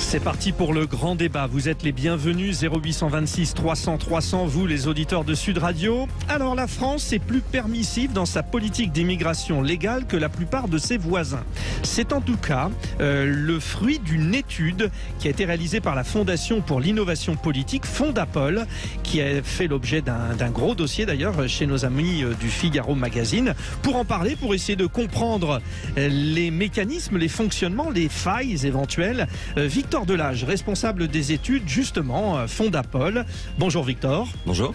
C'est parti pour le grand débat. Vous êtes les bienvenus, 0826 300 300, vous les auditeurs de Sud Radio. Alors la France est plus permissive dans sa politique d'immigration légale que la plupart de ses voisins. C'est en tout cas le fruit d'une étude qui a été réalisée par la Fondation pour l'innovation politique, Fondapol, qui a fait l'objet d'un gros dossier d'ailleurs chez nos amis du Figaro Magazine. Pour en parler, pour essayer de comprendre les mécanismes, les fonctionnements, les failles éventuelles, Victor Delage, responsable des études justement Fondapol. Bonjour Victor. Bonjour.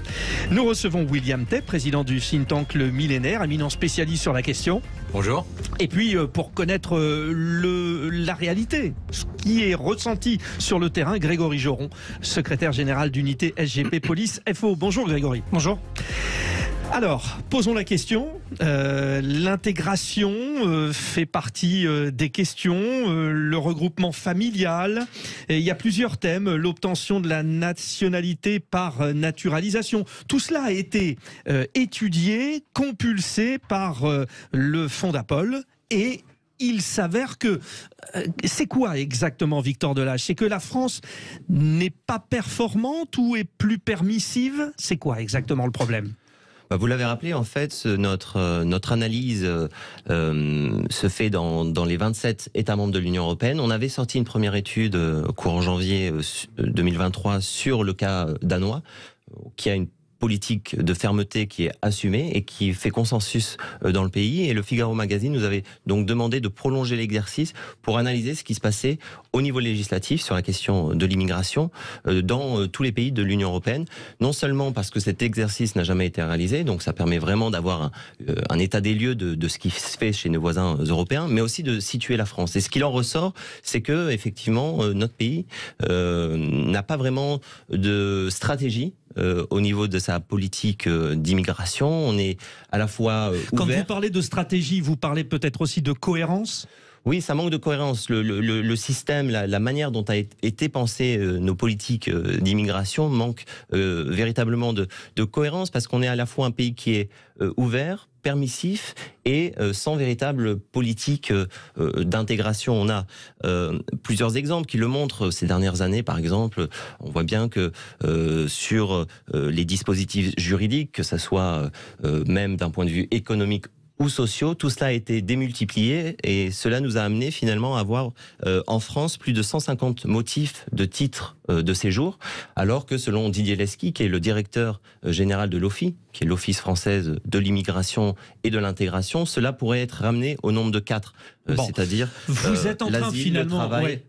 Nous recevons William Tay, président du think tank Le Millénaire, éminent spécialiste sur la question. Bonjour. Et puis pour connaître la réalité, ce qui est ressenti sur le terrain, Grégory Joron, secrétaire général d'unité SGP Police FO. Bonjour Grégory. Bonjour. Alors, posons la question. L'intégration fait partie des questions, le regroupement familial. Et il y a plusieurs thèmes, l'obtention de la nationalité par naturalisation. Tout cela a été étudié, compulsé par le Fondapol et il s'avère que, c'est quoi exactement Victor Delage? C'est que la France n'est pas performante ou est plus permissive? C'est quoi exactement le problème? Vous l'avez rappelé, en fait, notre analyse se fait dans les 27 États membres de l'Union européenne. On avait sorti une première étude courant janvier 2023 sur le cas danois, qui a une politique de fermeté qui est assumée et qui fait consensus dans le pays. Et le Figaro Magazine nous avait donc demandé de prolonger l'exercice pour analyser ce qui se passait au niveau législatif sur la question de l'immigration dans tous les pays de l'Union européenne. Non seulement parce que cet exercice n'a jamais été réalisé, donc ça permet vraiment d'avoir un état des lieux de ce qui se fait chez nos voisins européens, mais aussi de situer la France. Et ce qu'il en ressort, c'est que effectivement notre pays n'a pas vraiment de stratégie au niveau de sa politique d'immigration. On est à la fois ouvert. Quand vous parlez de stratégie, vous parlez peut-être aussi de cohérence ? Oui, ça manque de cohérence. Le système, la manière dont a été pensée nos politiques d'immigration manque véritablement de cohérence, parce qu'on est à la fois un pays qui est ouvert, permissif et sans véritable politique d'intégration. On a plusieurs exemples qui le montrent ces dernières années. Par exemple, on voit bien que sur les dispositifs juridiques, que ça soit même d'un point de vue économique ou sociaux, tout cela a été démultiplié et cela nous a amené finalement à avoir en France plus de 150 motifs de titres de séjour, alors que selon Didier Lesky, qui est le directeur général de l'OFII, qui est l'Office française de l'immigration et de l'intégration, cela pourrait être ramené au nombre de 4, c'est-à-dire vous êtes en train l'asile, finalement, le travail,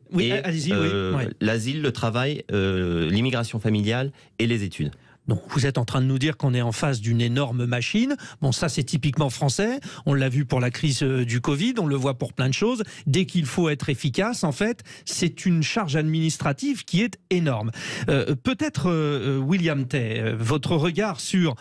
l'asile, le travail, l'immigration familiale et les études. Donc vous êtes en train de nous dire qu'on est en face d'une énorme machine. Bon, ça c'est typiquement français. On l'a vu pour la crise du Covid, on le voit pour plein de choses. Dès qu'il faut être efficace, en fait, c'est une charge administrative qui est énorme. Peut-être, William Tay, votre regard sur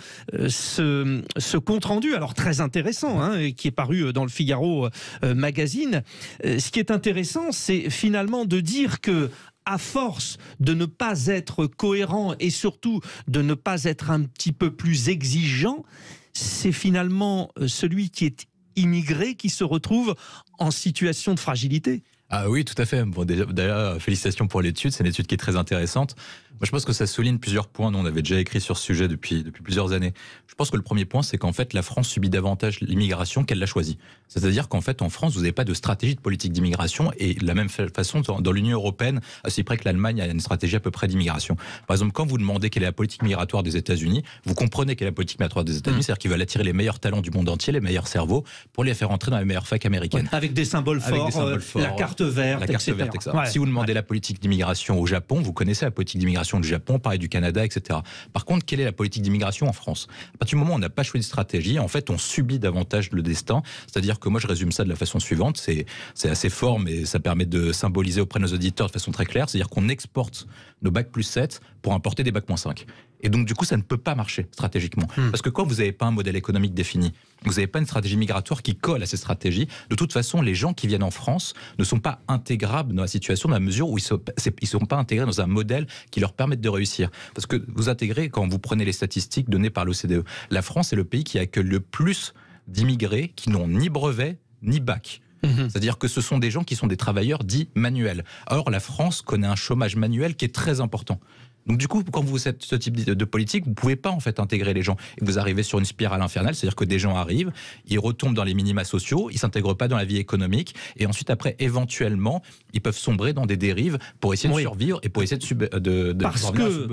ce compte-rendu, alors très intéressant, qui est paru dans le Figaro Magazine. Ce qui est intéressant, c'est finalement de dire que à force de ne pas être cohérent et surtout de ne pas être un petit peu plus exigeant, c'est finalement celui qui est immigré qui se retrouve en situation de fragilité. Ah oui, tout à fait. Bon, d'ailleurs, félicitations pour l'étude. C'est une étude qui est très intéressante. Moi, je pense que ça souligne plusieurs points. Nous, on avait déjà écrit sur ce sujet depuis plusieurs années. Je pense que le premier point, c'est qu'en fait, la France subit davantage l'immigration qu'elle l'a choisie. C'est-à-dire qu'en fait, en France, vous n'avez pas de stratégie de politique d'immigration et de la même façon, dans l'Union européenne, assez près que l'Allemagne a une stratégie à peu près d'immigration. Par exemple, quand vous demandez quelle est la politique migratoire des États-Unis, vous comprenez quelle est la politique migratoire des États-Unis, c'est-à-dire qu'ils veulent attirer les meilleurs talents du monde entier, les meilleurs cerveaux, pour les faire entrer dans les meilleures facs américaines. Avec des symboles forts, la carte verte, etc. Ouais. Si vous demandez la politique d'immigration au Japon, vous connaissez la politique d'immigration du Japon, pareil du Canada, etc. Par contre, quelle est la politique d'immigration en France? À partir du moment où on n'a pas choisi de stratégie, en fait, on subit davantage le destin. C'est-à-dire que moi, je résume ça de la façon suivante. C'est assez fort, mais ça permet de symboliser auprès de nos auditeurs de façon très claire. C'est-à-dire qu'on exporte nos bacs plus 7 pour importer des bacs moins 5. Et donc, du coup, ça ne peut pas marcher stratégiquement. Parce que quand vous n'avez pas un modèle économique défini, vous n'avez pas une stratégie migratoire qui colle à ces stratégies, de toute façon, les gens qui viennent en France ne sont pas intégrables dans la situation dans la mesure où ils ne sont pas intégrés dans un modèle qui leur permette de réussir. Parce que vous intégrez, quand vous prenez les statistiques données par l'OCDE, la France est le pays qui accueille le plus d'immigrés qui n'ont ni brevet ni bac. C'est-à-dire que ce sont des gens qui sont des travailleurs dits manuels. Or, la France connaît un chômage manuel qui est très important. Donc du coup, quand vous faites ce type de politique, vous ne pouvez pas en fait intégrer les gens. Et vous arrivez sur une spirale infernale, c'est-à-dire que des gens arrivent, ils retombent dans les minima sociaux, ils ne s'intègrent pas dans la vie économique, et ensuite après, éventuellement, ils peuvent sombrer dans des dérives pour essayer de survivre et pour essayer de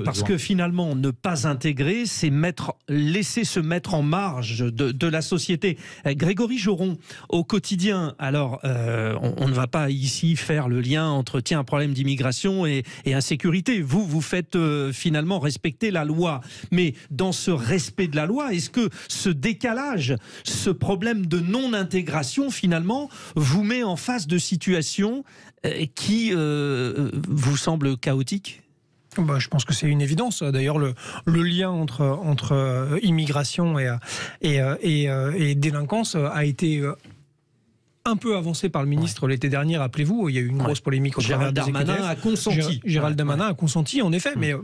parce que finalement, ne pas intégrer, c'est laisser se mettre en marge de la société. Grégory Joron, au quotidien, alors on ne va pas ici faire le lien entre un problème d'immigration et insécurité. Vous faites finalement respecter la loi. Mais dans ce respect de la loi, est-ce que ce décalage, ce problème de non-intégration, finalement, vous met en face de situations qui vous semblent chaotiques ? Je pense que c'est une évidence. D'ailleurs, le lien entre immigration et délinquance a été un peu avancé par le ministre l'été dernier, rappelez-vous, il y a eu une grosse polémique au travers des EQTF. Gérald Darmanin a consenti, en effet, mais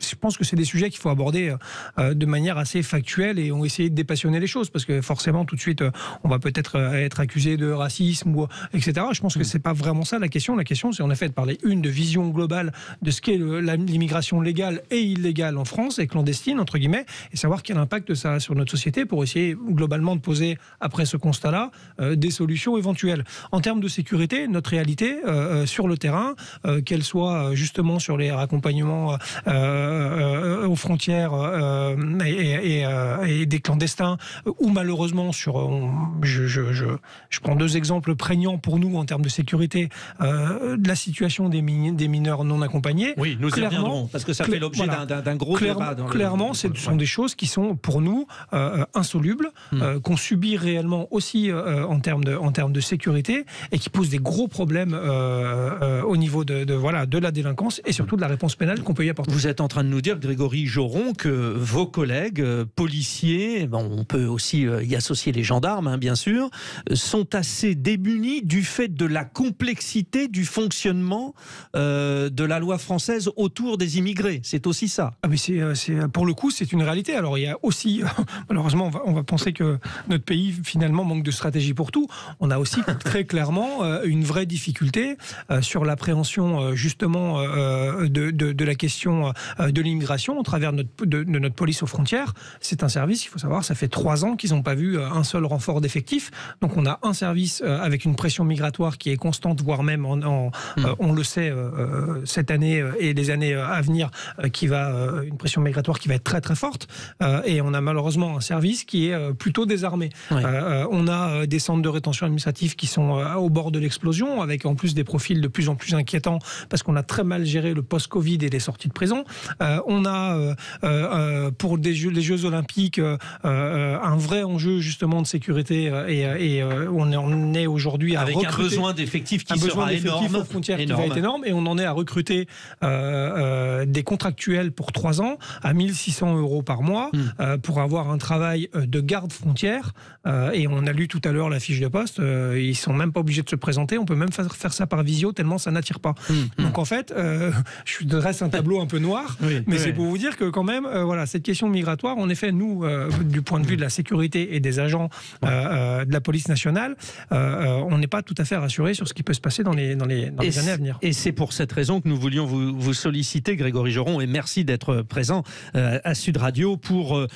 je pense que c'est des sujets qu'il faut aborder de manière assez factuelle et on va essayer de dépassionner les choses parce que forcément tout de suite on va peut-être être accusé de racisme ou etc. Je pense que c'est pas vraiment ça la question. La question c'est en effet de parler de vision globale de ce qu'est l'immigration légale et illégale en France et clandestine entre guillemets et savoir quel impact ça a sur notre société pour essayer globalement de poser après ce constat-là des solutions éventuelles. En termes de sécurité, notre réalité sur le terrain, qu'elle soit justement sur les raccompagnements aux frontières et des clandestins ou malheureusement je prends deux exemples prégnants pour nous en termes de sécurité de la situation des mineurs non accompagnés. Oui, nous y reviendrons parce que ça fait l'objet d'un gros débat. Clairement, ce sont des choses qui sont pour nous insolubles, qu'on subit réellement aussi en termes de sécurité et qui posent des gros problèmes au niveau de la délinquance et surtout de la réponse pénale qu'on peut y apporter. Vous êtes en train de nous dire, Grégory Joron, que vos collègues policiers, on peut aussi y associer les gendarmes, bien sûr, sont assez démunis du fait de la complexité du fonctionnement de la loi française autour des immigrés. C'est aussi ça. Mais pour le coup, c'est une réalité. Alors, il y a aussi, malheureusement, on va penser que notre pays, finalement, manque de stratégie pour tout. On a aussi très clairement une vraie difficulté sur l'appréhension, justement, de la question de l'immigration au travers de notre police aux frontières. C'est un service, il faut savoir, ça fait 3 ans qu'ils n'ont pas vu un seul renfort d'effectifs. Donc on a un service avec une pression migratoire qui est constante, voire même, on le sait, cette année et les années à venir, une pression migratoire qui va être très très forte. Et on a malheureusement un service qui est plutôt désarmé. Ouais. On a des centres de rétention administrative qui sont au bord de l'explosion, avec en plus des profils de plus en plus inquiétants, parce qu'on a très mal géré le post-Covid et les sorties de prison. On a pour les Jeux Olympiques un vrai enjeu justement de sécurité et on en est aujourd'hui à recruter. Avec un besoin d'effectifs qui sera énorme. Aux frontières qui va être énorme et on en est à recruter des contractuels pour 3 ans à 1 600 € par mois pour avoir un travail de garde frontière et on a lu tout à l'heure la fiche de poste, ils sont même pas obligés de se présenter, on peut même faire ça par visio tellement ça n'attire pas. Donc en fait, je dresse un tableau un peu noir, mais c'est pour vous dire que quand même, cette question migratoire, en effet, nous, du point de vue de la sécurité et des agents de la police nationale, on n'est pas tout à fait rassurés sur ce qui peut se passer dans les années à venir. Et c'est pour cette raison que nous voulions vous solliciter, Grégory Joron, et merci d'être présent à Sud Radio pour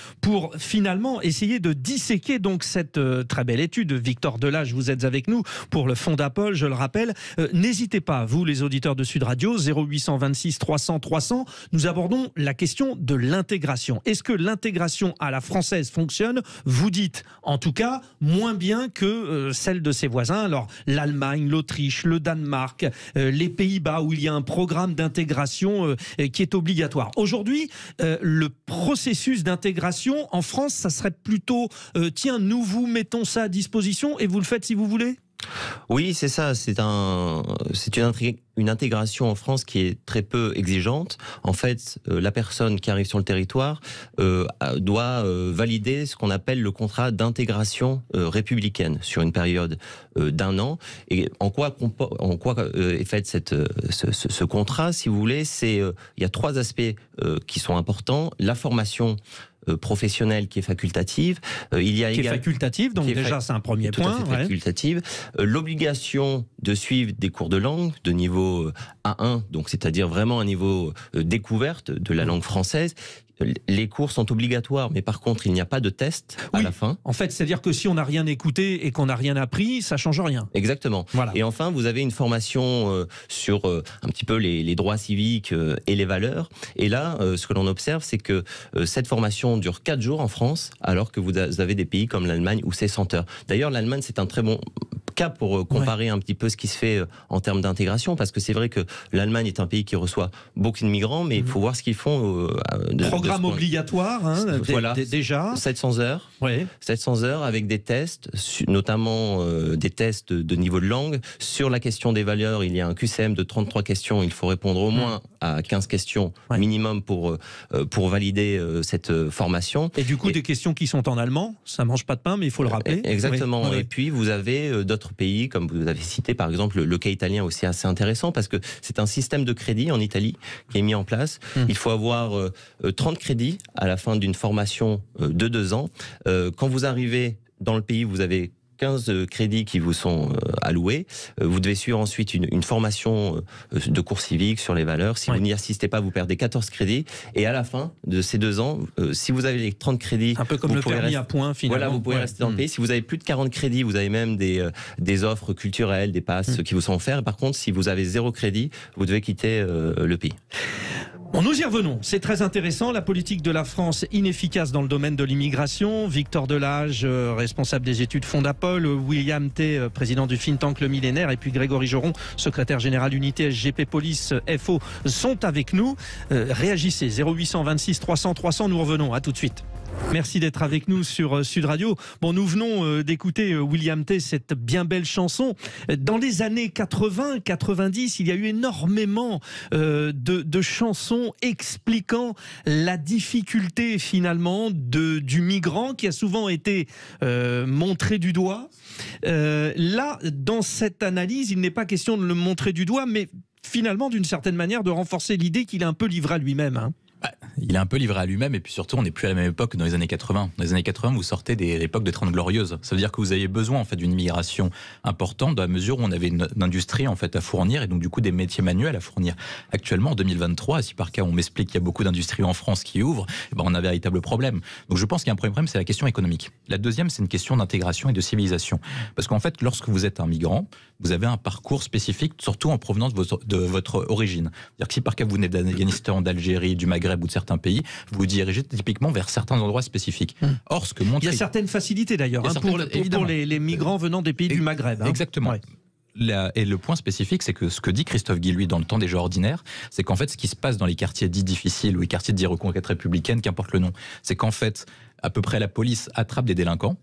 finalement essayer de disséquer donc cette très belle étude. Victor Delage, vous êtes avec nous pour le Fondapol, je le rappelle. N'hésitez pas, vous les auditeurs de Sud Radio, 0826 300 300, nous abordons la question de l'intégration. Est-ce que l'intégration à la française fonctionne ? Vous dites, en tout cas, moins bien que celle de ses voisins. Alors, l'Allemagne, l'Autriche, le Danemark, les Pays-Bas, où il y a un programme d'intégration qui est obligatoire. Aujourd'hui, le processus d'intégration en France, ça serait plutôt, nous vous mettons ça à disposition et vous le faites si vous voulez ? Oui, c'est ça. C'est une intégration en France qui est très peu exigeante. En fait, la personne qui arrive sur le territoire doit valider ce qu'on appelle le contrat d'intégration républicaine sur une période d'1 an. Et en quoi est fait ce contrat, si vous voulez, il y a 3 aspects qui sont importants. La formation professionnelle qui est facultative. Il y a qui est facultative, donc déjà c'est un premier tout point. À fait facultative. L'obligation de suivre des cours de langue de niveau A1, donc c'est-à-dire vraiment un niveau découverte de la langue française. Les cours sont obligatoires, mais par contre, il n'y a pas de test à la fin. En fait, c'est-à-dire que si on n'a rien écouté et qu'on n'a rien appris, ça change rien. Exactement. Voilà. Et enfin, vous avez une formation sur un petit peu les droits civiques et les valeurs. Et là, ce que l'on observe, c'est que cette formation dure 4 jours en France, alors que vous avez des pays comme l'Allemagne où c'est 100 heures. D'ailleurs, l'Allemagne, c'est un très bon cas pour comparer un petit peu ce qui se fait en termes d'intégration, parce que c'est vrai que l'Allemagne est un pays qui reçoit beaucoup de migrants, mais il faut voir ce qu'ils font. Programme obligatoire, hein, voilà, déjà. 700 heures. Oui. 700 heures avec des tests, notamment des tests de niveau de langue. Sur la question des valeurs, il y a un QCM de 33 questions. Il faut répondre au moins à 15 questions minimum pour valider cette formation. Et du coup, des questions qui sont en allemand, ça mange pas de pain, mais il faut le rappeler. Exactement. Oui. Et puis, vous avez d'autres pays, comme vous avez cité, par exemple, le cas italien aussi assez intéressant, parce que c'est un système de crédit en Italie qui est mis en place. Il faut avoir 30 crédits à la fin d'une formation de 2 ans. Quand vous arrivez dans le pays, vous avez 15 crédits qui vous sont alloués. Vous devez suivre ensuite une formation de cours civiques sur les valeurs. Si vous n'y assistez pas, vous perdez 14 crédits. Et à la fin de ces 2 ans, si vous avez les 30 crédits... Un peu comme le permis à points, finalement. Voilà, vous pouvez rester dans le pays. Si vous avez plus de 40 crédits, vous avez même des offres culturelles, des passes qui vous sont offerts. Par contre, si vous avez 0 crédit, vous devez quitter le pays. Bon, nous y revenons. C'est très intéressant. La politique de la France inefficace dans le domaine de l'immigration. Victor Delage, responsable des études Fondapol, William T, président du think tank Le Millénaire, et puis Grégory Joron, secrétaire général unité SGP Police FO, sont avec nous. Réagissez. 0800 26 300 300. Nous revenons. À tout de suite. Merci d'être avec nous sur Sud Radio. Bon, nous venons d'écouter William T, cette bien belle chanson. Dans les années 80-90, il y a eu énormément de chansons expliquant la difficulté finalement du migrant qui a souvent été montré du doigt. Là, dans cette analyse, il n'est pas question de le montrer du doigt, mais finalement, d'une certaine manière, de renforcer l'idée qu'il est un peu livré à lui-même, hein. Il est un peu livré à lui-même, et puis surtout on n'est plus à la même époque que dans les années 80. Dans les années 80, vous sortez de l'époque des 30 Glorieuses. Ça veut dire que vous aviez besoin en fait d'une immigration importante dans la mesure où on avait une industrie en fait à fournir, et donc du coup des métiers manuels à fournir. Actuellement en 2023, si par cas on m'explique qu'il y a beaucoup d'industries en France qui ouvrent, on a un véritable problème. Donc je pense qu'il y a un premier problème, c'est la question économique. La deuxième, c'est une question d'intégration et de civilisation. Parce qu'en fait, lorsque vous êtes un migrant, vous avez un parcours spécifique, surtout en provenance de votre origine. C'est-à-dire que si par cas vous venez d'Afghanistan, d'Algérie, du Maghreb ou de certains pays, vous vous dirigez typiquement vers certains endroits spécifiques. Or, ce que montre... Il y a certaines facilités d'ailleurs pour les migrants venant des pays du Maghreb. Hein. Exactement. Ouais. Et le point spécifique, c'est que ce que dit Christophe Guilluy dans Le Temps des gens ordinaires, c'est qu'en fait, ce qui se passe dans les quartiers dits difficiles ou les quartiers dits reconquête républicaine, qu'importe le nom, c'est qu'en fait, à peu près la police attrape des délinquants.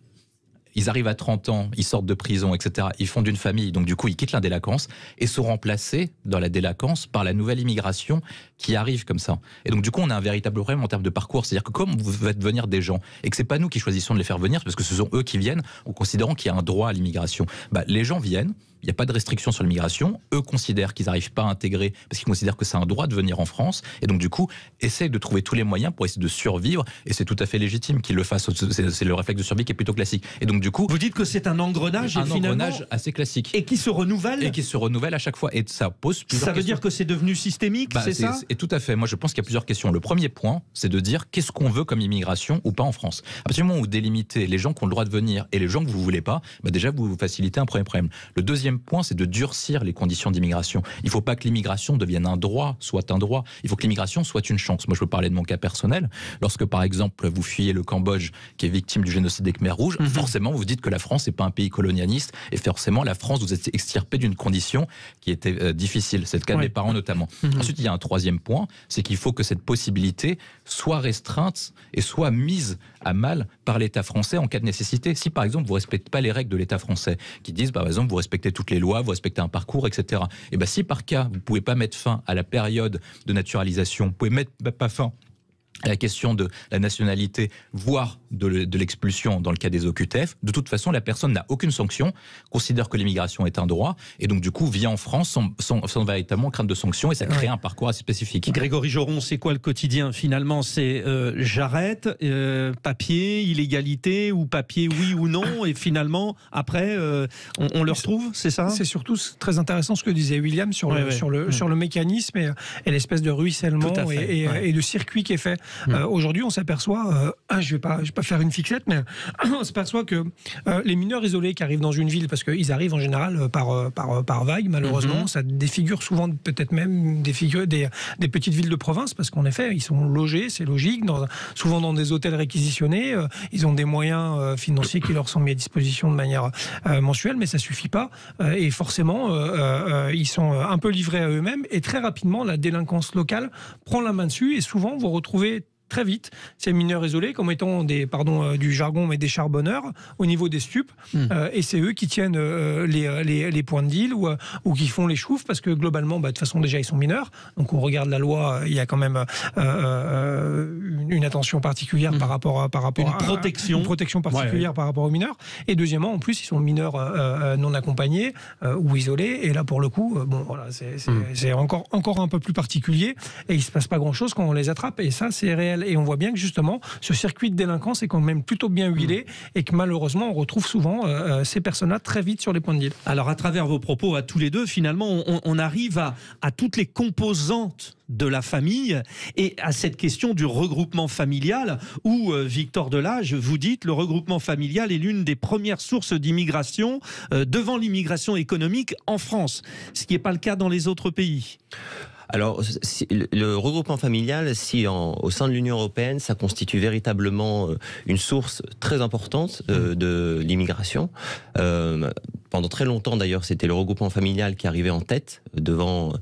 Ils arrivent à 30 ans, ils sortent de prison, etc. Ils fondent une famille, donc du coup, ils quittent la délinquance et sont remplacés dans la délinquance par la nouvelle immigration qui arrive comme ça. Et donc, du coup, on a un véritable problème en termes de parcours. C'est-à-dire que comme vous faites venir des gens et que c'est pas nous qui choisissons de les faire venir, parce que ce sont eux qui viennent, en considérant qu'il y a un droit à l'immigration, les gens viennent. Il n'y a pas de restriction sur l'immigration. Eux considèrent qu'ils n'arrivent pas à intégrer parce qu'ils considèrent que c'est un droit de venir en France. Et donc, du coup, essayent de trouver tous les moyens pour essayer de survivre. Et c'est tout à fait légitime qu'ils le fassent. C'est le réflexe de survie qui est plutôt classique. Et donc, du coup... Vous dites que c'est un engrenage, assez classique. Et qui se renouvelle. Et qui se renouvelle à chaque fois. Et ça pose plusieurs questions. Ça veut dire que c'est devenu systémique, c'est ça? Et tout à fait. Moi, je pense qu'il y a plusieurs questions. Le premier point, c'est de dire qu'est-ce qu'on veut comme immigration ou pas en France. À partir du moment où vous délimitez les gens qui ont le droit de venir et les gens que vous ne voulez pas, déjà, vous facilitez un premier problème. Le deuxième point, c'est de durcir les conditions d'immigration. Il ne faut pas que l'immigration devienne un droit, soit un droit. Il faut que l'immigration soit une chance. Moi, je peux parler de mon cas personnel. Lorsque, par exemple, vous fuyez le Cambodge, qui est victime du génocide des Khmers rouges, forcément, vous vous dites que la France n'est pas un pays colonialiste, et forcément, la France, vous êtes extirpé d'une condition qui était difficile. C'est le cas de mes parents, notamment. Ensuite, il y a un troisième point, c'est qu'il faut que cette possibilité soit restreinte et soit mise à mal par l'État français en cas de nécessité. Si, par exemple, vous ne respectez pas les règles de l'État français, qui disent, par exemple, vous respectez toutes les lois, vous respectez un parcours, etc. Et si par cas, vous ne pouvez pas mettre fin à la période de naturalisation, vous ne pouvez mettre pas fin la question de la nationalité, voire de l'expulsion dans le cas des OQTF, de toute façon, la personne n'a aucune sanction, considère que l'immigration est un droit, et donc du coup vient en France sans véritablement crainte de sanction, et ça crée un parcours assez spécifique. Grégory Joron, c'est quoi le quotidien finalement? C'est j'arrête, papier, illégalité, ou papier oui ou non, et finalement, après, on le retrouve, c'est ça? C'est surtout très intéressant ce que disait William sur le mécanisme et l'espèce de ruissellement et de circuit qui est fait. Aujourd'hui, on s'aperçoit, je vais pas faire une fixette, mais on s'aperçoit que les mineurs isolés qui arrivent dans une ville, parce qu'ils arrivent en général par vague, malheureusement, ça défigure souvent peut-être même des petites villes de province, parce qu'en effet, ils sont logés, c'est logique, souvent dans des hôtels réquisitionnés, ils ont des moyens financiers qui leur sont mis à disposition de manière mensuelle, mais ça suffit pas, et forcément, ils sont un peu livrés à eux-mêmes, et très rapidement, la délinquance locale prend la main dessus, et souvent, vous retrouvez très vite ces mineurs isolés comme étant du jargon, mais des charbonneurs au niveau des stupes, et c'est eux qui tiennent les points de deal ou qui font les choufs, parce que globalement, de toute façon déjà ils sont mineurs, donc on regarde la loi, il y a quand même une attention particulière par rapport une protection particulière par rapport aux mineurs, et deuxièmement en plus ils sont mineurs non accompagnés ou isolés, et là pour le coup c'est encore un peu plus particulier, et il se passe pas grand chose quand on les attrape, et ça c'est réel. Et on voit bien que justement, ce circuit de délinquance est quand même plutôt bien huilé, et que malheureusement, on retrouve souvent ces personnes-là très vite sur les points de deal. Alors, à travers vos propos, à tous les deux, finalement, on arrive à toutes les composantes de la famille, et à cette question du regroupement familial, où, Victor Delage, vous dites, le regroupement familial est l'une des premières sources d'immigration devant l'immigration économique en France, ce qui n'est pas le cas dans les autres pays. Alors, le regroupement familial, au sein de l'Union européenne, ça constitue véritablement une source très importante de l'immigration. Pendant très longtemps, d'ailleurs, c'était le regroupement familial qui arrivait en tête devant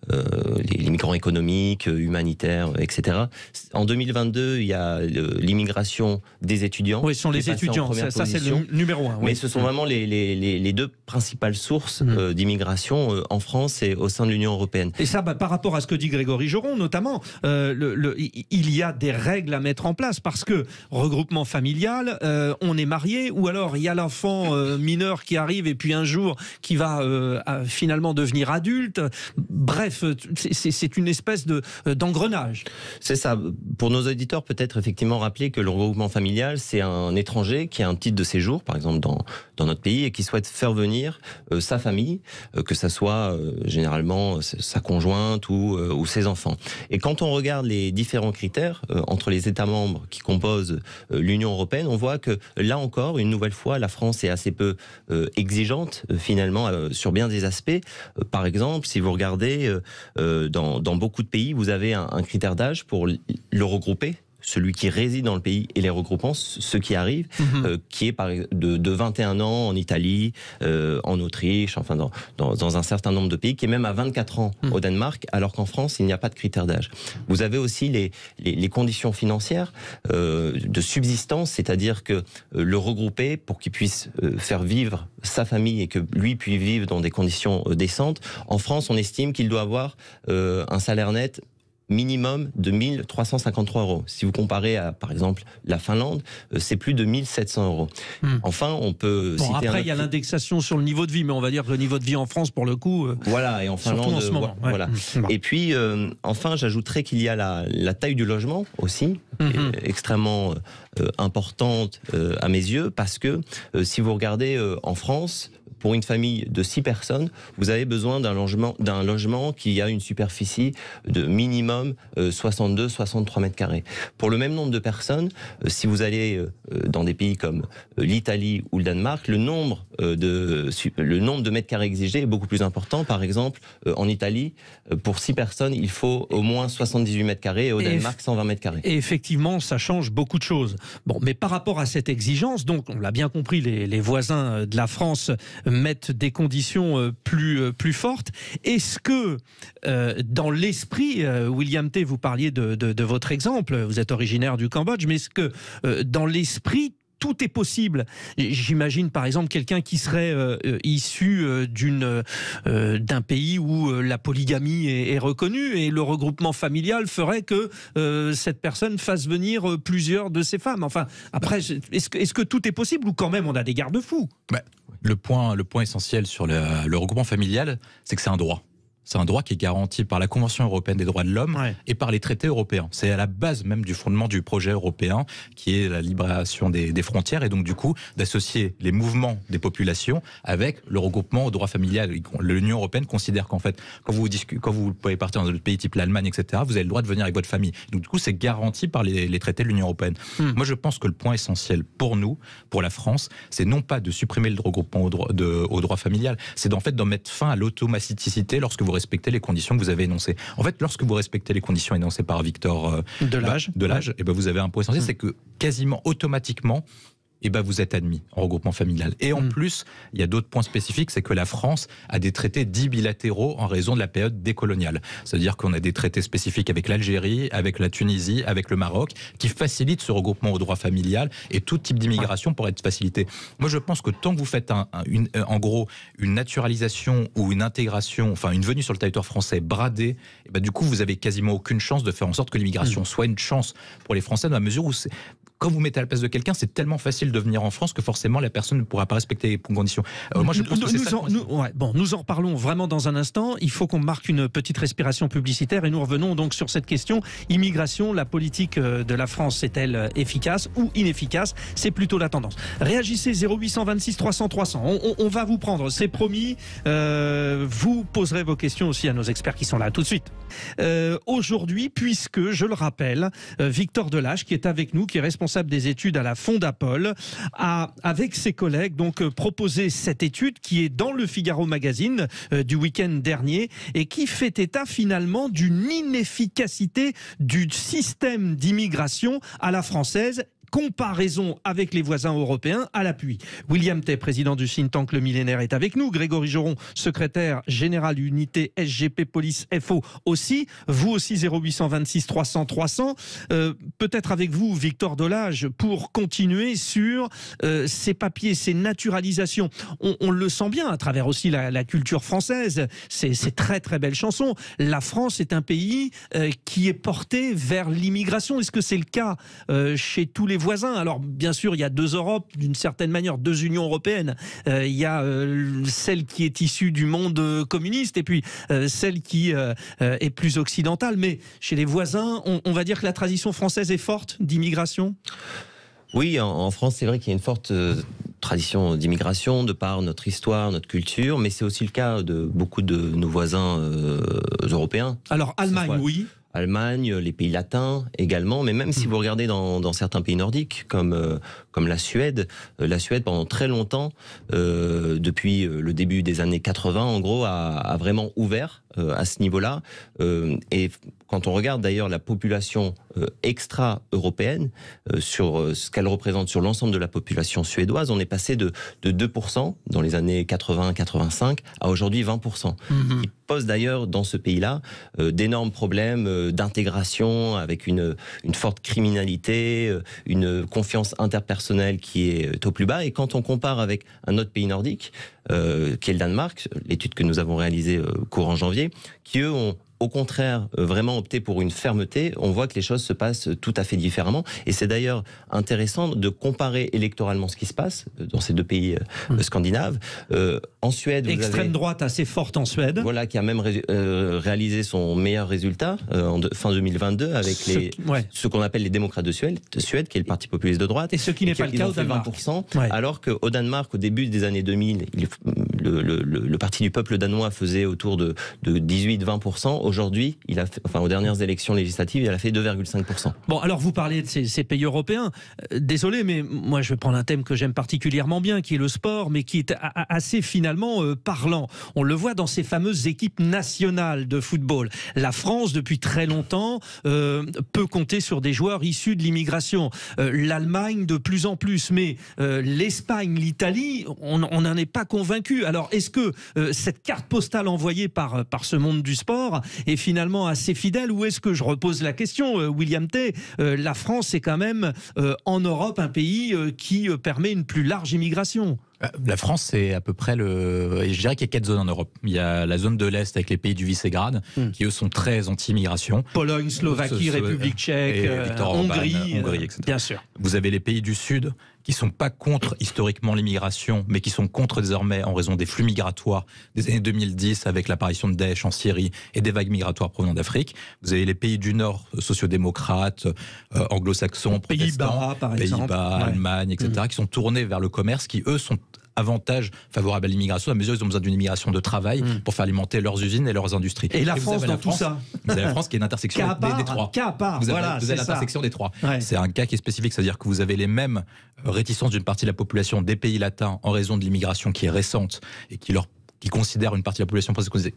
les migrants économiques, humanitaires, etc. En 2022, il y a l'immigration des étudiants. Oui, ce sont les étudiants, ça c'est le numéro 1. Mais ce sont vraiment les deux principales sources d'immigration en France et au sein de l'Union européenne. Et ça, par rapport à ce que dit Grégory Joron, notamment, il y a des règles à mettre en place, parce que regroupement familial, on est marié, ou alors il y a l'enfant mineur qui arrive et puis un jour qui va finalement devenir adulte. Bref, c'est une espèce d'engrenage. C'est ça. Pour nos auditeurs, peut-être effectivement rappeler que le regroupement familial, c'est un étranger qui a un titre de séjour, par exemple dans notre pays, et qui souhaite faire venir sa famille, que ça soit généralement sa conjointe ou ses enfants. Et quand on regarde les différents critères entre les États membres qui composent l'Union européenne, on voit que là encore, une nouvelle fois, la France est assez peu exigeante finalement sur bien des aspects. Par exemple, si vous regardez dans beaucoup de pays, vous avez un critère d'âge pour le regrouper, celui qui réside dans le pays, et les regroupants, ceux qui arrivent, qui est de 21 ans en Italie, en Autriche, enfin dans un certain nombre de pays, qui est même à 24 ans au Danemark, alors qu'en France, il n'y a pas de critère d'âge. Vous avez aussi les conditions financières de subsistance, c'est-à-dire que le regrouper, pour qu'il puisse faire vivre sa famille et que lui puisse vivre dans des conditions décentes, en France, on estime qu'il doit avoir un salaire net minimum de 1 353 €. Si vous comparez à, par exemple, la Finlande, c'est plus de 1 700 €. Enfin, on peut citer après, il y a l'indexation sur le niveau de vie, mais on va dire que le niveau de vie en France, pour le coup, voilà, et en Finlande, en ce moment, voilà. Et puis, enfin, j'ajouterais qu'il y a la taille du logement aussi, extrêmement importante à mes yeux, parce que si vous regardez en France, pour une famille de 6 personnes, vous avez besoin d'un logement qui a une superficie de minimum 62-63 mètres carrés. Pour le même nombre de personnes, si vous allez dans des pays comme l'Italie ou le Danemark, le nombre de mètres carrés exigés est beaucoup plus important. Par exemple, en Italie, pour 6 personnes, il faut au moins 78 mètres carrés, et au Danemark, 120 mètres carrés. Et effectivement, ça change beaucoup de choses. Bon, mais par rapport à cette exigence, donc, on l'a bien compris, les voisins de la France mettent des conditions plus fortes. Est-ce que, dans l'esprit, William T., vous parliez de votre exemple, vous êtes originaire du Cambodge, mais est-ce que, dans l'esprit, tout est possible. J'imagine par exemple quelqu'un qui serait issu d'un pays où la polygamie est reconnue et le regroupement familial ferait que cette personne fasse venir plusieurs de ses femmes. Enfin, après, est-ce que tout est possible ou quand même on a des garde-fous? Le point essentiel sur le regroupement familial, c'est que c'est un droit. C'est un droit qui est garanti par la Convention européenne des droits de l'homme et par les traités européens. C'est à la base même du fondement du projet européen, qui est la libération des frontières, et donc du coup d'associer les mouvements des populations avec le regroupement au droit familial. L'Union européenne considère qu'en fait, quand vous pouvez partir dans un pays type l'Allemagne, etc., vous avez le droit de venir avec votre famille. Donc du coup, c'est garanti par les traités de l'Union européenne. Moi, je pense que le point essentiel pour nous, pour la France, c'est non pas de supprimer le regroupement au droit familial, c'est en fait d'en mettre fin à l'automaticité lorsque vous respectez les conditions que vous avez énoncées. En fait, lorsque vous respectez les conditions énoncées par Victor Delage, et ben vous avez un point essentiel, c'est que quasiment automatiquement, vous êtes admis en regroupement familial. Et en plus, il y a d'autres points spécifiques, c'est que la France a des traités dits bilatéraux en raison de la période décoloniale. C'est-à-dire qu'on a des traités spécifiques avec l'Algérie, avec la Tunisie, avec le Maroc, qui facilitent ce regroupement au droit familial et tout type d'immigration pour être facilité. Moi, je pense que tant que vous faites en gros une naturalisation ou une intégration, enfin une venue sur le territoire français bradée, du coup, vous avez quasiment aucune chance de faire en sorte que l'immigration soit une chance pour les Français, dans la mesure où quand vous mettez à la place de quelqu'un, c'est tellement facile de venir en France que forcément la personne ne pourra pas respecter les conditions. Moi, je pense que c'est ça. Nous en reparlons vraiment dans un instant. Il faut qu'on marque une petite respiration publicitaire et nous revenons donc sur cette question. Immigration, la politique de la France est-elle efficace ou inefficace? C'est plutôt la tendance. Réagissez 0826 300 300. On va vous prendre, c'est promis. Vous poserez vos questions aussi à nos experts qui sont là tout de suite. Aujourd'hui, puisque, je le rappelle, Victor Delage, qui est avec nous, qui est responsable des études à la Fondapol, a, avec ses collègues, donc proposé cette étude qui est dans le Figaro Magazine du week-end dernier et qui fait état finalement d'une inefficacité du système d'immigration à la française. Comparaison avec les voisins européens à l'appui. William Tay, président du think tank Le Millénaire, est avec nous. Grégory Joron, secrétaire général unité SGP Police FO aussi. Vous aussi, 0826 300 300. Peut-être avec vous, Victor Delage, pour continuer sur ces papiers, ces naturalisations. On le sent bien à travers aussi la culture française. Ces très très belles chansons. La France est un pays qui est porté vers l'immigration. Est-ce que c'est le cas chez tous les voisins? Alors bien sûr, il y a deux Europes, d'une certaine manière, deux Unions européennes. Il y a celle qui est issue du monde communiste et puis celle qui est plus occidentale. Mais chez les voisins, on va dire que la tradition française est forte d'immigration? Oui, en France, c'est vrai qu'il y a une forte tradition d'immigration de par notre histoire, notre culture, mais c'est aussi le cas de beaucoup de nos voisins européens. Alors Allemagne, oui. Allemagne, les pays latins également, mais même si vous regardez dans certains pays nordiques, comme la Suède pendant très longtemps, depuis le début des années 80 en gros, a vraiment ouvert à ce niveau-là. Et quand on regarde d'ailleurs la population extra-européenne, sur ce qu'elle représente sur l'ensemble de la population suédoise, on est passé de 2% dans les années 80-85 à aujourd'hui 20%. Il pose d'ailleurs dans ce pays-là d'énormes problèmes d'intégration avec une forte criminalité, une confiance interpersonnelle qui est au plus bas. Et quand on compare avec un autre pays nordique, qui est le Danemark, l'étude que nous avons réalisée courant janvier, qui eux ont au contraire vraiment opté pour une fermeté, on voit que les choses se passent tout à fait différemment. Et c'est d'ailleurs intéressant de comparer électoralement ce qui se passe dans ces deux pays scandinaves. En Suède, vous extrême droite assez forte en Suède. Voilà, qui a même réalisé son meilleur résultat fin 2022 avec ce qu'on appelle les démocrates de Suède, qui est le parti populiste de droite. Et ce qui n'est pas le cas au Danemark. 20%, alors qu'au Danemark, au début des années 2000, le parti du peuple danois faisait autour de 18-20%. Aujourd'hui, aux dernières élections législatives, il a fait 2,5%. Bon, alors vous parlez de ces pays européens. Désolé, mais moi je vais prendre un thème que j'aime particulièrement bien, qui est le sport, mais qui est assez finalement parlant. On le voit dans ces fameuses équipes nationales de football. La France, depuis très longtemps, peut compter sur des joueurs issus de l'immigration. L'Allemagne de plus en plus, mais l'Espagne, l'Italie, on n'en est pas convaincu. Alors Alors, est-ce que cette carte postale envoyée par ce monde du sport est finalement assez fidèle, ou est-ce que, je repose la question, William Tay, la France est quand même en Europe un pays qui permet une plus large immigration? La France, c'est à peu près je dirais qu'il y a 4 zones en Europe. Il y a la zone de l'Est avec les pays du Visegrad, qui eux sont très anti-immigration. Pologne, Slovaquie, République tchèque, Hongrie, etc. Bien sûr. Vous avez les pays du Sud qui sont pas contre historiquement l'immigration, mais qui sont contre désormais en raison des flux migratoires des années 2010 avec l'apparition de Daesh en Syrie et des vagues migratoires provenant d'Afrique. Vous avez les pays du Nord, sociodémocrates, anglo-saxons, protestants, Pays-Bas, Allemagne, etc., qui sont tournés vers le commerce, qui eux sont avantages favorables à l'immigration, à mesure ils ont besoin d'une immigration de travail pour faire alimenter leurs usines et leurs industries. Et la France dans tout ça, vous avez la France qui est une intersection des trois. Cas à part. Vous avez l'intersection des trois. Ouais. C'est un cas qui est spécifique, c'est-à-dire que vous avez les mêmes réticences d'une partie de la population des pays latins en raison de l'immigration qui est récente et qui considère une partie de la population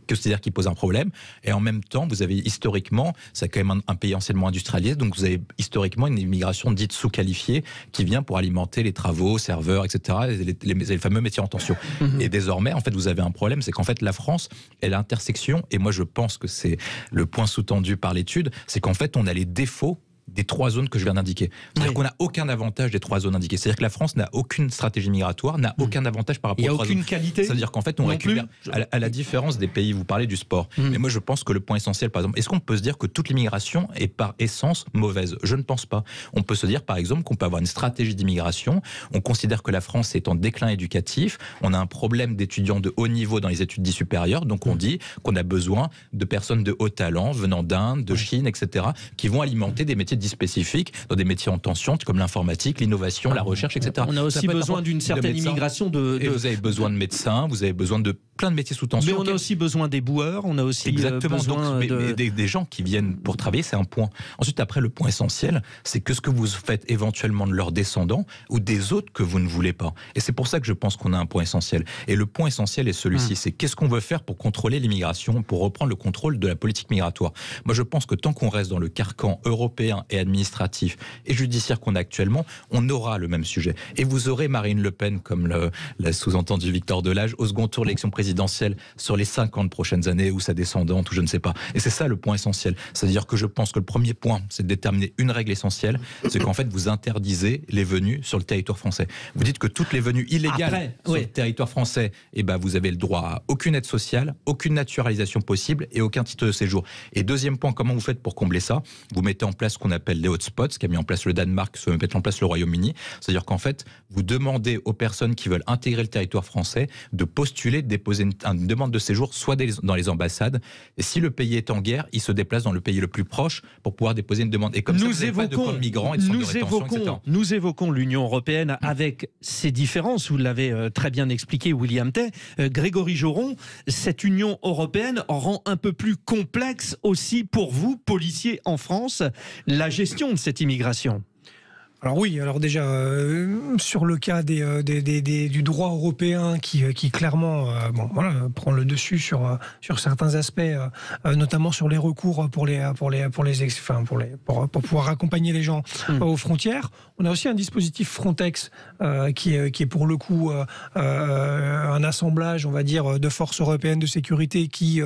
considère qu'il pose un problème. Et en même temps, vous avez historiquement, c'est quand même un pays anciennement industrialisé, donc vous avez historiquement une immigration dite sous-qualifiée qui vient pour alimenter les travaux, serveurs, etc., les fameux métiers en tension. Et désormais, en fait, vous avez un problème, c'est qu'en fait, la France est l'intersection, et moi je pense que c'est le point sous-tendu par l'étude, c'est qu'en fait, on a les défauts des 3 zones que je viens d'indiquer. C'est-à-dire qu'on n'a aucun avantage des 3 zones indiquées. C'est-à-dire que la France n'a aucune stratégie migratoire, n'a aucun avantage par rapport aux 3 zones. Il n'y a aucune qualité. C'est-à-dire qu'en fait, on récupère, à la différence des pays, vous parlez du sport. Mais moi, je pense que le point essentiel, par exemple, est-ce qu'on peut se dire que toute l'immigration est par essence mauvaise? Je ne pense pas. On peut se dire, par exemple, qu'on peut avoir une stratégie d'immigration. On considère que la France est en déclin éducatif. On a un problème d'étudiants de haut niveau dans les études dites supérieures. Donc, on dit qu'on a besoin de personnes de haut talent, venant d'Inde, de Chine, etc., qui vont alimenter des métiers dits spécifiques dans des métiers en tension comme l'informatique, l'innovation, la recherche, etc. On a aussi besoin d'une certaine immigration Et vous avez besoin de médecins, vous avez besoin de plein de métiers sous tension. Mais on a aussi besoin des boueurs, on a aussi besoin des gens qui viennent pour travailler, c'est un point. Ensuite, après, le point essentiel, c'est que ce que vous faites éventuellement de leurs descendants ou des autres que vous ne voulez pas. Et c'est pour ça que je pense qu'on a un point essentiel. Et le point essentiel est celui-ci, c'est qu'est-ce qu'on veut faire pour contrôler l'immigration, pour reprendre le contrôle de la politique migratoire. Moi, je pense que tant qu'on reste dans le carcan européen et administratif et judiciaire qu'on a actuellement, on aura le même sujet. Et vous aurez Marine Le Pen, comme l'a sous-entendu Victor Delage, au second tour de l'élection présidentielle sur les 50 prochaines années, ou sa descendante, ou je ne sais pas. Et c'est ça le point essentiel. C'est-à-dire que je pense que le premier point, c'est de déterminer une règle essentielle, c'est qu'en fait, vous interdisez les venues sur le territoire français. Vous dites que toutes les venues illégales sur le territoire français, eh ben, vous avez le droit à aucune aide sociale, aucune naturalisation possible et aucun titre de séjour. Et deuxième point, comment vous faites pour combler ça? Vous mettez en place ce qu'on appelle les hotspots, ce qu'a mis en place le Danemark, ce qu'a mis en place le Royaume-Uni. C'est-à-dire qu'en fait, vous demandez aux personnes qui veulent intégrer le territoire français de postuler, de déposer une demande de séjour, soit dans les ambassades. Et si le pays est en guerre, ils se déplacent dans le pays le plus proche pour pouvoir déposer une demande. Et comme ça, vous n'avez pas de camps de migrants et de centres de rétention, etc. Nous évoquons l'Union européenne avec ses différences. Vous l'avez très bien expliqué, William Tay. Grégory Joron, cette Union européenne rend un peu plus complexe aussi pour vous, policiers en France, la gestion de cette immigration. Alors oui, alors déjà, sur le cas du droit européen qui clairement prend le dessus sur certains aspects, notamment sur les recours pour pouvoir accompagner les gens aux frontières. On a aussi un dispositif Frontex qui est pour le coup un assemblage, on va dire, de forces européennes de sécurité qui,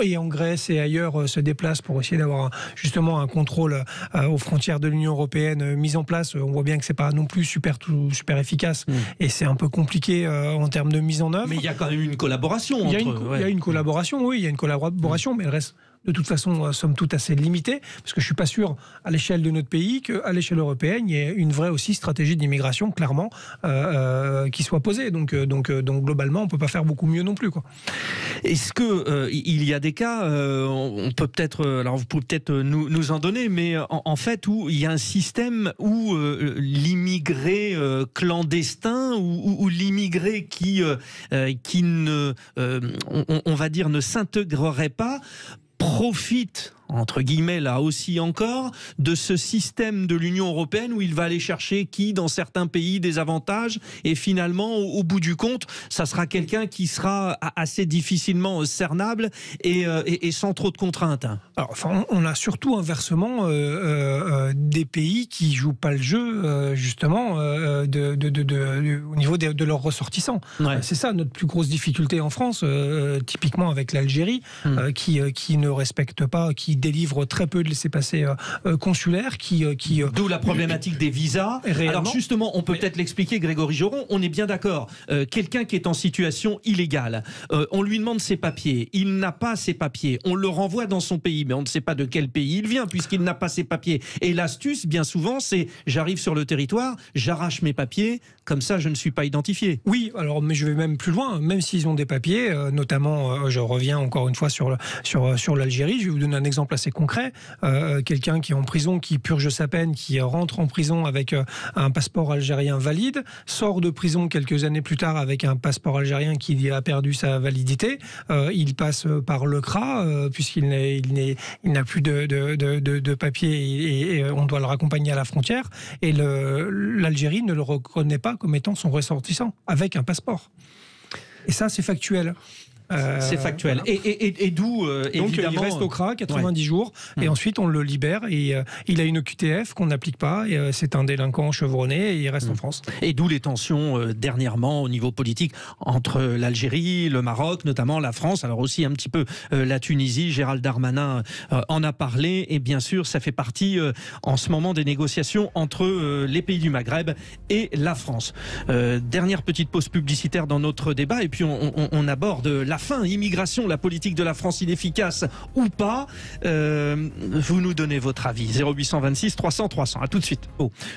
et en Grèce et ailleurs, se déplacent pour essayer d'avoir justement un contrôle aux frontières de l'Union européenne mis en place. On voit bien que c'est pas non plus super efficace et c'est un peu compliqué en termes de mise en œuvre. Mais il y a quand même une collaboration. Il y a une collaboration, oui, il y a une collaboration, mais elle reste de toute façon, somme toute, assez limité, parce que je ne suis pas sûr, à l'échelle de notre pays, qu'à l'échelle européenne, il y ait une vraie aussi stratégie d'immigration, clairement, qui soit posée. Donc globalement, on ne peut pas faire beaucoup mieux non plus, quoi. Est-ce qu'il y a des cas, on peut peut-être, alors vous pouvez peut-être nous en donner, mais en fait, où il y a un système où l'immigré clandestin ou l'immigré qui ne, on va dire, ne s'intégrerait pas, profite entre guillemets là aussi encore, de ce système de l'Union européenne où il va aller chercher qui dans certains pays des avantages et finalement au bout du compte ça sera quelqu'un qui sera assez difficilement cernable et sans trop de contraintes. Alors, enfin, on a surtout inversement des pays qui jouent pas le jeu justement au niveau de leurs ressortissants. Ouais. C'est ça notre plus grosse difficulté en France, typiquement avec l'Algérie, qui ne respecte pas, qui délivre très peu de laissez-passer consulaires, D'où la problématique des visas. Alors justement, on peut peut-être l'expliquer, Grégory Joron, on est bien d'accord. Quelqu'un qui est en situation illégale, on lui demande ses papiers, il n'a pas ses papiers, on le renvoie dans son pays, mais on ne sait pas de quel pays il vient puisqu'il n'a pas ses papiers. Et l'astuce, bien souvent, c'est j'arrive sur le territoire, j'arrache mes papiers, comme ça je ne suis pas identifié. Oui, alors mais je vais même plus loin, même s'ils ont des papiers, notamment, je reviens encore une fois sur l'Algérie, je vais vous donner un exemple assez concret, quelqu'un qui est en prison, qui purge sa peine, qui rentre en prison avec un passeport algérien valide, sort de prison quelques années plus tard avec un passeport algérien qui a perdu sa validité, il passe par le CRA, puisqu'il n'a plus de papier et on doit le raccompagner à la frontière, et l'Algérie ne le reconnaît pas comme étant son ressortissant, avec un passeport. Et ça, c'est factuel. C'est factuel. Voilà. Et d'où, donc, évidemment... il reste au CRA 90 jours, et ensuite on le libère, et il a une OQTF qu'on n'applique pas, et c'est un délinquant chevronné, et il reste en France. Et d'où les tensions dernièrement au niveau politique entre l'Algérie, le Maroc, notamment la France, alors aussi un petit peu la Tunisie. Gérald Darmanin en a parlé, et bien sûr ça fait partie en ce moment des négociations entre les pays du Maghreb et la France. Dernière petite pause publicitaire dans notre débat, et puis on aborde la fin, immigration, la politique de la France inefficace ou pas. Vous nous donnez votre avis. 0826 300 300. À tout de suite.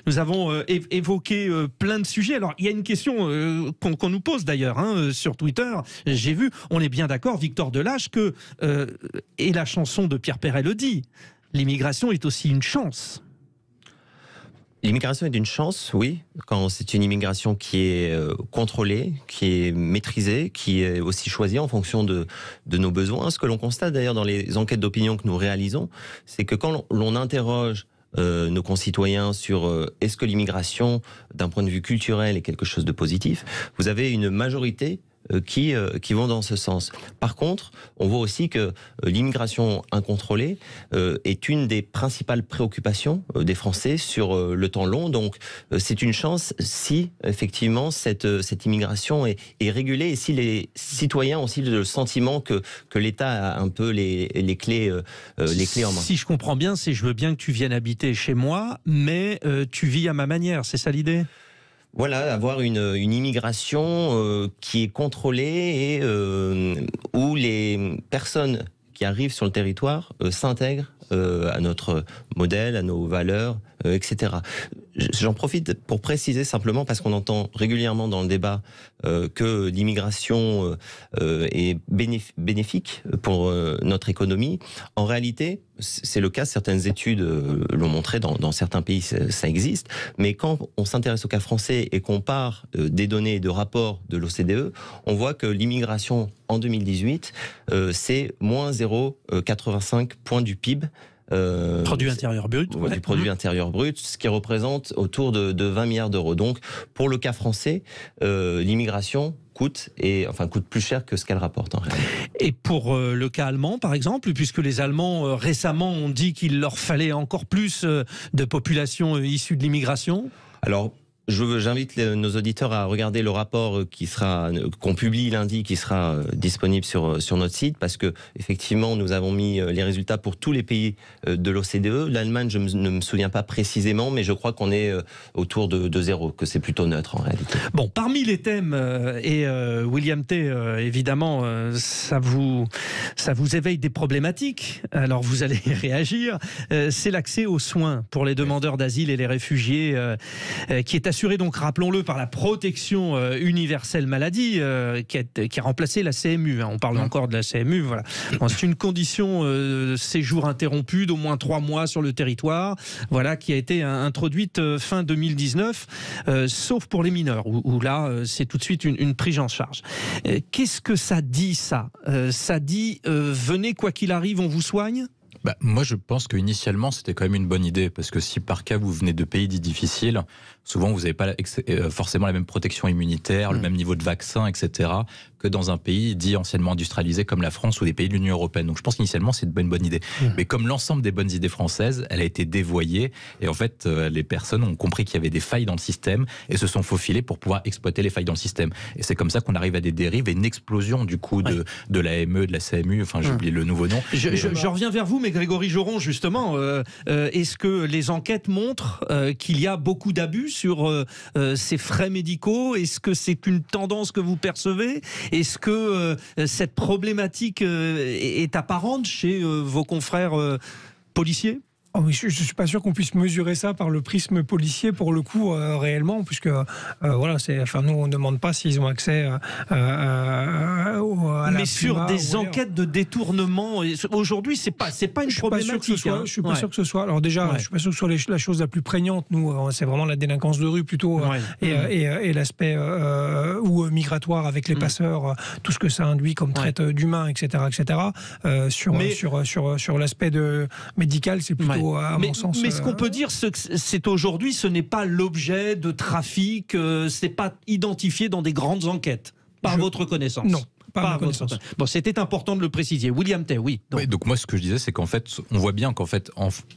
Nous avons évoqué plein de sujets. Alors, il y a une question qu'on nous pose d'ailleurs sur Twitter. J'ai vu, on est bien d'accord, Victor Delage, que, et la chanson de Pierre Perret le dit, l'immigration est aussi une chance. L'immigration est une chance, oui, quand c'est une immigration qui est contrôlée, qui est maîtrisée, qui est aussi choisie en fonction de nos besoins. Ce que l'on constate d'ailleurs dans les enquêtes d'opinion que nous réalisons, c'est que quand l'on interroge nos concitoyens sur est-ce que l'immigration, d'un point de vue culturel, est quelque chose de positif, vous avez une majorité qui vont dans ce sens. Par contre, on voit aussi que l'immigration incontrôlée est une des principales préoccupations des Français sur le temps long. Donc, c'est une chance si, effectivement, cette immigration est régulée et si les citoyens ont aussi le sentiment que l'État a un peu les clés en main. Si je comprends bien, c'est je veux bien que tu viennes habiter chez moi, mais tu vis à ma manière, c'est ça l'idée ? Voilà, avoir une immigration qui est contrôlée et où les personnes qui arrivent sur le territoire s'intègrent à notre modèle, à nos valeurs, etc. J'en profite pour préciser simplement, parce qu'on entend régulièrement dans le débat que l'immigration est bénéfique pour notre économie. En réalité, c'est le cas, certaines études l'ont montré, dans certains pays ça existe, mais quand on s'intéresse au cas français et qu'on part des données de rapports de l'OCDE, on voit que l'immigration en 2018, c'est moins 0,85 points du PIB. Produit intérieur brut. Du produit intérieur brut, ce qui représente autour de 20 milliards d'euros. Donc, pour le cas français, l'immigration coûte plus cher que ce qu'elle rapporte en réalité. Et pour le cas allemand, par exemple, puisque les Allemands récemment ont dit qu'il leur fallait encore plus de population issue de l'immigration. Alors, j'invite nos auditeurs à regarder le rapport qu'on publie lundi, qui sera disponible sur notre site, parce que effectivement nous avons mis les résultats pour tous les pays de l'OCDE. L'Allemagne, je ne me souviens pas précisément, mais je crois qu'on est autour de 0, que c'est plutôt neutre en réalité. Bon, parmi les thèmes, et William T, évidemment, ça vous éveille des problématiques, alors vous allez réagir, c'est l'accès aux soins pour les demandeurs d'asile et les réfugiés, qui est assuré donc, rappelons-le, par la protection universelle maladie qui a remplacé la CMU. On parle encore de la CMU. Voilà. Bon, c'est une condition séjour interrompu d'au moins 3 mois sur le territoire, voilà, qui a été introduite fin 2019, sauf pour les mineurs, où là, c'est tout de suite une prise en charge. Qu'est-ce que ça dit, ça ? Ça dit, venez quoi qu'il arrive, on vous soigne ? Moi, je pense qu'initialement, c'était quand même une bonne idée, parce que si par cas vous venez de pays dits difficiles, souvent vous n'avez pas forcément la même protection immunitaire, le même niveau de vaccin, etc., que dans un pays dit anciennement industrialisé comme la France ou des pays de l'Union européenne. Donc je pense qu'initialement, c'est une bonne idée. Mais comme l'ensemble des bonnes idées françaises, elle a été dévoyée, et en fait, les personnes ont compris qu'il y avait des failles dans le système et se sont faufilées pour pouvoir exploiter les failles dans le système. Et c'est comme ça qu'on arrive à des dérives et une explosion du coup de l'AME, de la CMU, enfin j'ai oublié le nouveau nom. Je reviens vers vous, mais Grégory Joron, justement, est-ce que les enquêtes montrent qu'il y a beaucoup d'abus sur ces frais médicaux? Est-ce que c'est une tendance que vous percevez? Est-ce que cette problématique est apparente chez vos confrères policiers? Oh oui, je ne suis pas sûr qu'on puisse mesurer ça par le prisme policier pour le coup réellement, puisque voilà, nous on ne demande pas s'ils ont accès à mais sur des enquêtes de détournement, aujourd'hui c'est pas une problématique. Je suis pas sûr que ce soit. Alors déjà, je suis pas sûr que ce soit la chose la plus prégnante. Nous, c'est vraiment la délinquance de rue plutôt, et l'aspect migratoire avec les passeurs, tout ce que ça induit comme traite d'humains, etc., etc. Sur l'aspect médical, c'est plutôt à mon sens. Mais ce qu'on peut dire, c'est aujourd'hui, ce n'est pas l'objet de trafic, c'est pas identifié dans des grandes enquêtes, par votre connaissance. Non. Pas connaissance. Bon, c'était important de le préciser. William Tay, oui. Donc moi, ce que je disais, c'est qu'en fait, on voit bien qu'en fait,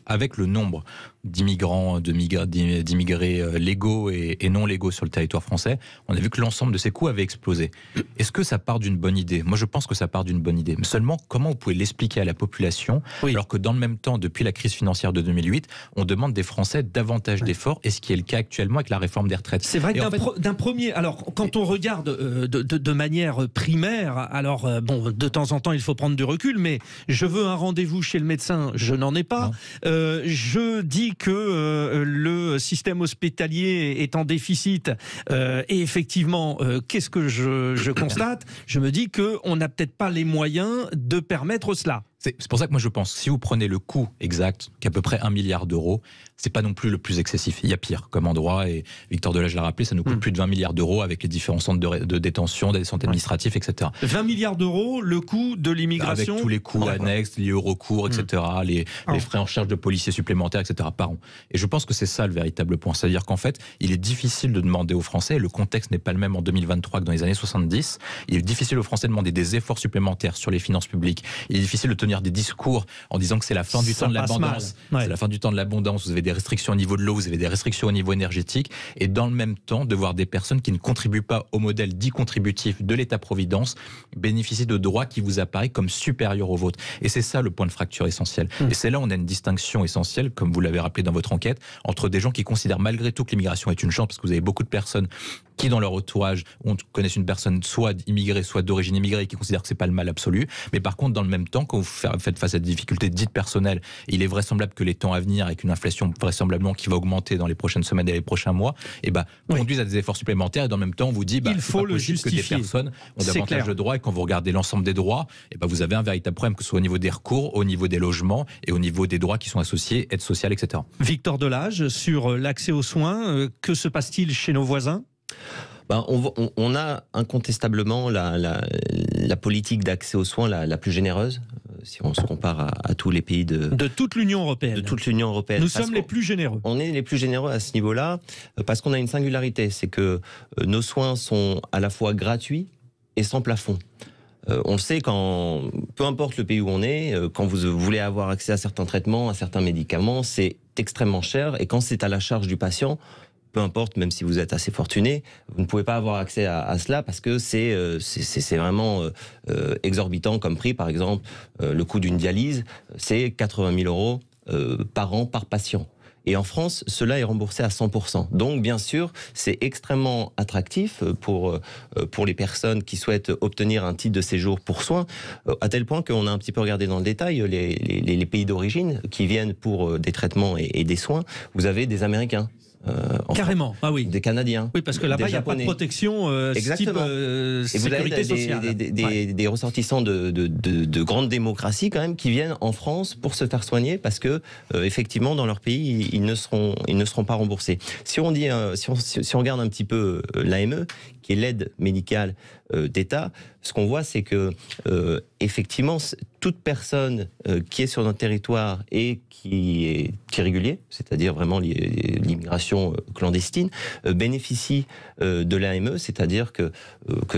avec le nombre d'immigrants, d'immigrés légaux et non légaux sur le territoire français, on a vu que l'ensemble de ces coûts avait explosé. Est-ce que ça part d'une bonne idée? Moi, je pense que ça part d'une bonne idée. Mais seulement, comment vous pouvez l'expliquer à la population, alors que dans le même temps, depuis la crise financière de 2008, on demande des Français davantage d'efforts, et ce qui est le cas actuellement avec la réforme des retraites. C'est vrai que d'un premier... Alors, quand on regarde de manière primaire, alors de temps en temps il faut prendre du recul, mais je veux un rendez-vous chez le médecin, je n'en ai pas. Je dis que le système hospitalier est en déficit, et effectivement, qu'est-ce que je constate? Je me dis qu'on n'a peut-être pas les moyens de permettre cela. C'est pour ça que moi je pense, si vous prenez le coût exact, qui est à peu près 1 milliard d'euros, c'est pas non plus le plus excessif. Il y a pire comme endroit, et Victor Delage l'a rappelé, ça nous coûte plus de 20 milliards d'euros avec les différents centres de détention, des centres administratifs, etc. 20 milliards d'euros, le coût de l'immigration, avec tous les coûts annexes liés au recours, etc., les frais en charge de policiers supplémentaires, etc., par an. Et je pense que c'est ça le véritable point. C'est-à-dire qu'en fait, il est difficile de demander aux Français, le contexte n'est pas le même en 2023 que dans les années 70, il est difficile aux Français de demander des efforts supplémentaires sur les finances publiques, il est difficile de tenir des discours en disant que c'est la fin du temps de l'abondance. C'est la fin du temps de l'abondance. Vous avez des restrictions au niveau de l'eau, vous avez des restrictions au niveau énergétique, et dans le même temps, de voir des personnes qui ne contribuent pas au modèle dit contributif de l'État-providence bénéficier de droits qui vous apparaissent comme supérieurs aux vôtres. Et c'est ça le point de fracture essentiel. Et c'est là où on a une distinction essentielle, comme vous l'avez rappelé dans votre enquête, entre des gens qui considèrent malgré tout que l'immigration est une chance, parce que vous avez beaucoup de personnes qui, dans leur entourage, connaissent une personne soit immigrée, soit d'origine immigrée, qui considèrent que c'est pas le mal absolu. Mais par contre, dans le même temps, quand vous faites face à des difficultés dites personnelles, il est vraisemblable que les temps à venir, avec une inflation vraisemblablement qui va augmenter dans les prochaines semaines et les prochains mois, conduisent à des efforts supplémentaires. Et dans le même temps, on vous dit, il faut le justifier. Que des personnes ont davantage de droits. Et quand vous regardez l'ensemble des droits, vous avez un véritable problème, que ce soit au niveau des recours, au niveau des logements et au niveau des droits qui sont associés, aide sociale, etc. Victor Delage, sur l'accès aux soins, que se passe-t-il chez nos voisins? On a incontestablement la politique d'accès aux soins la plus généreuse, si on se compare à tous les pays de toute l'Union européenne. De toute l'Union européenne. Nous sommes les plus généreux. On est les plus généreux à ce niveau-là, parce qu'on a une singularité, c'est que nos soins sont à la fois gratuits et sans plafond. On le sait, peu importe le pays où on est, quand vous voulez avoir accès à certains traitements, à certains médicaments, c'est extrêmement cher, et quand c'est à la charge du patient, peu importe, même si vous êtes assez fortuné, vous ne pouvez pas avoir accès à cela, parce que c'est vraiment exorbitant comme prix. Par exemple, le coût d'une dialyse, c'est 80 000 euros par an par patient. Et en France, cela est remboursé à 100%. Donc, bien sûr, c'est extrêmement attractif pour les personnes qui souhaitent obtenir un titre de séjour pour soins, à tel point qu'on a un petit peu regardé dans le détail les pays d'origine qui viennent pour des traitements et des soins. Vous avez des Américains. Carrément, des Canadiens. Oui, parce que là-bas, il n'y a pas de protection type sécurité sociale. Et vous avez des ressortissants de grandes démocraties quand même qui viennent en France pour se faire soigner, parce que effectivement, dans leur pays, ils ne seront pas remboursés. Si on regarde un petit peu l'AME, qui est l'aide médicale d'État, ce qu'on voit, c'est que effectivement, toute personne qui est sur notre territoire et qui est irrégulier, c'est-à-dire vraiment l'immigration clandestine, bénéficie de l'AME, c'est-à-dire que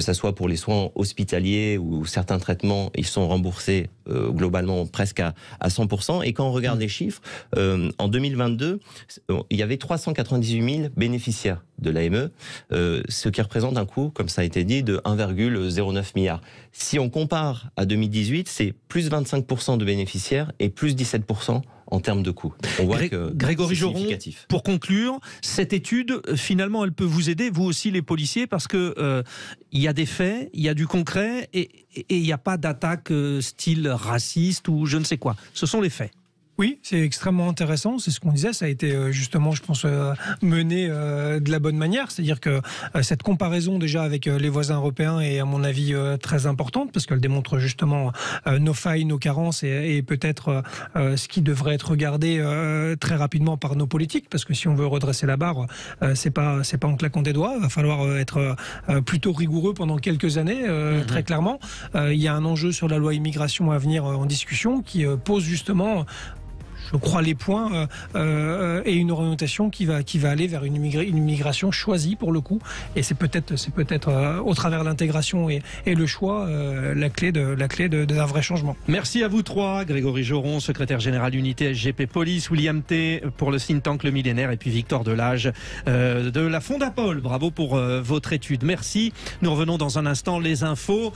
ça soit pour les soins hospitaliers ou certains traitements, ils sont remboursés globalement presque à 100%. Et quand on regarde les chiffres, en 2022, il y avait 398 000 bénéficiaires de l'AME, ce qui représente un coût, comme ça a été dit, de 1,09 milliard. Si on compare à 2018, c'est plus 25% de bénéficiaires et plus 17% en termes de coûts. On voit que Grégory c'est Joron, significatif. pour conclure, cette étude, finalement, elle peut vous aider, vous aussi les policiers, parce que il y a des faits, il y a du concret, et il n'y a pas d'attaque style raciste ou je ne sais quoi. Ce sont les faits. Oui, c'est extrêmement intéressant. C'est ce qu'on disait. Ça a été justement, je pense, mené de la bonne manière. C'est-à-dire que cette comparaison déjà avec les voisins européens est, à mon avis, très importante parce qu'elle démontre justement nos failles, nos carences et peut-être ce qui devrait être regardé très rapidement par nos politiques. Parce que si on veut redresser la barre, c'est pas en claquant des doigts. Il va falloir être plutôt rigoureux pendant quelques années, très clairement. Il y a un enjeu sur la loi immigration à venir en discussion qui pose justement, je crois, les points et une orientation qui va aller vers une immigration choisie pour le coup. Et c'est peut-être au travers de l'intégration et le choix la clé d'un vrai changement. Merci à vous trois, Grégory Joron, secrétaire général d'unité SGP Police, William T pour le think tank Le Millénaire et puis Victor Delage de la Fondapol. Bravo pour votre étude. Merci. Nous revenons dans un instant, les infos.